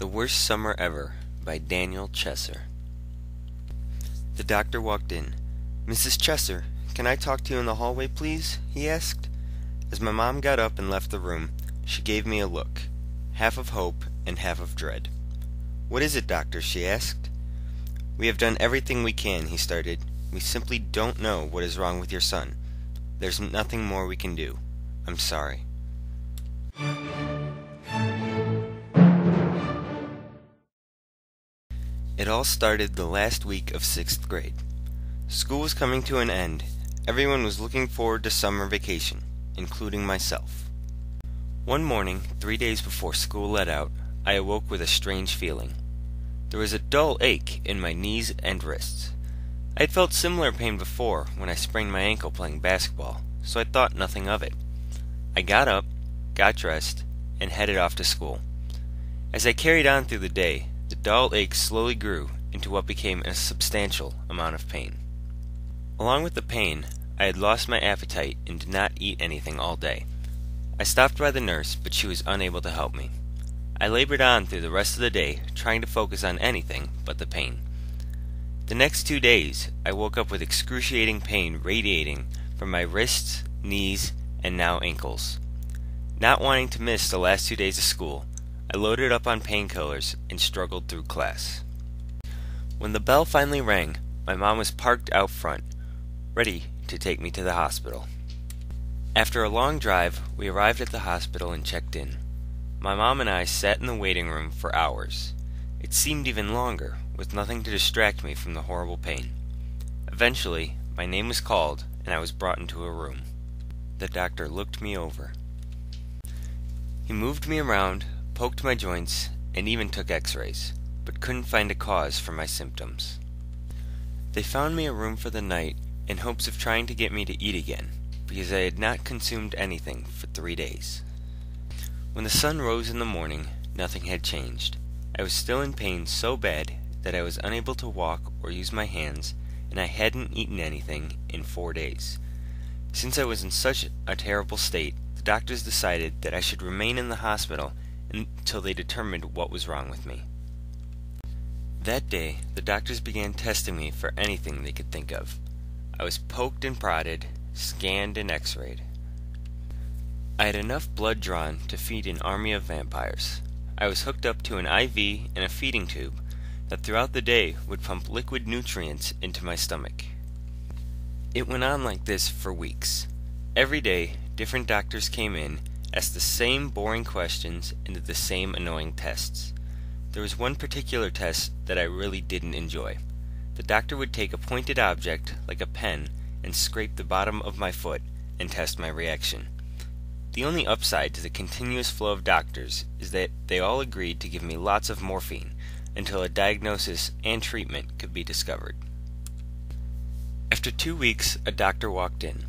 The Worst Summer Ever by Daniel Chesser. The doctor walked in. "Mrs. Chesser, can I talk to you in the hallway, please?" he asked. As my mom got up and left the room, she gave me a look, half of hope and half of dread. "What is it, doctor?" she asked. "We have done everything we can," he started. "We simply don't know what is wrong with your son. There's nothing more we can do. I'm sorry." It all started the last week of 6th grade. School was coming to an end. Everyone was looking forward to summer vacation, including myself. One morning, 3 days before school let out, I awoke with a strange feeling. There was a dull ache in my knees and wrists. I had felt similar pain before when I sprained my ankle playing basketball, so I thought nothing of it. I got up, got dressed, and headed off to school. As I carried on through the day, the dull ache slowly grew into what became a substantial amount of pain. Along with the pain, I had lost my appetite and did not eat anything all day. I stopped by the nurse, but she was unable to help me. I labored on through the rest of the day, trying to focus on anything but the pain. The next 2 days, I woke up with excruciating pain radiating from my wrists, knees, and now ankles. Not wanting to miss the last 2 days of school, I loaded up on painkillers and struggled through class. When the bell finally rang, my mom was parked out front, ready to take me to the hospital. After a long drive, we arrived at the hospital and checked in. My mom and I sat in the waiting room for hours. It seemed even longer, with nothing to distract me from the horrible pain. Eventually, my name was called and I was brought into a room. The doctor looked me over. He moved me around, poked my joints, and even took x-rays, but couldn't find a cause for my symptoms. They found me a room for the night in hopes of trying to get me to eat again, because I had not consumed anything for 3 days. When the sun rose in the morning, nothing had changed. I was still in pain so bad that I was unable to walk or use my hands, and I hadn't eaten anything in 4 days. Since I was in such a terrible state, the doctors decided that I should remain in the hospital until they determined what was wrong with me. That day, the doctors began testing me for anything they could think of. I was poked and prodded, scanned and x-rayed. I had enough blood drawn to feed an army of vampires. I was hooked up to an IV and a feeding tube that throughout the day would pump liquid nutrients into my stomach. It went on like this for weeks. Every day, different doctors came in, asked the same boring questions, and did the same annoying tests. There was one particular test that I really didn't enjoy. The doctor would take a pointed object, like a pen, and scrape the bottom of my foot and test my reaction. The only upside to the continuous flow of doctors is that they all agreed to give me lots of morphine until a diagnosis and treatment could be discovered. After 2 weeks, a doctor walked in.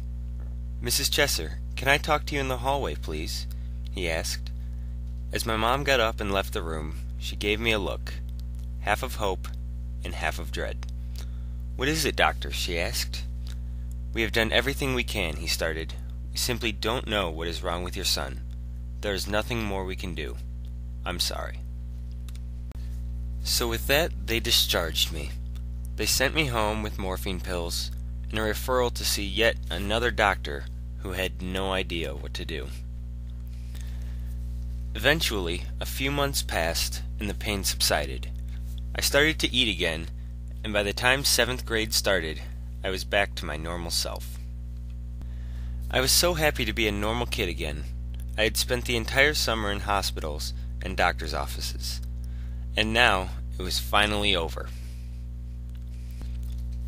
"Mrs. Chesser, can I talk to you in the hallway, please?" he asked. As my mom got up and left the room, she gave me a look, half of hope and half of dread. "What is it, doctor?" she asked. "We have done everything we can," he started. "We simply don't know what is wrong with your son. There is nothing more we can do. I'm sorry." So with that, they discharged me. They sent me home with morphine pills and a referral to see yet another doctor who had no idea what to do. Eventually, a few months passed and the pain subsided. I started to eat again, and by the time 7th grade started, I was back to my normal self. I was so happy to be a normal kid again. I had spent the entire summer in hospitals and doctors' offices, and now it was finally over.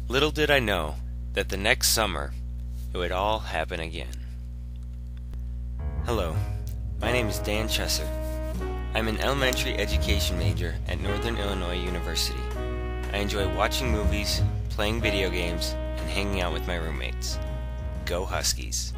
Little did I know that the next summer it would all happen again. Hello, my name is Dan Chesser. I'm an elementary education major at Northern Illinois University. I enjoy watching movies, playing video games, and hanging out with my roommates. Go Huskies!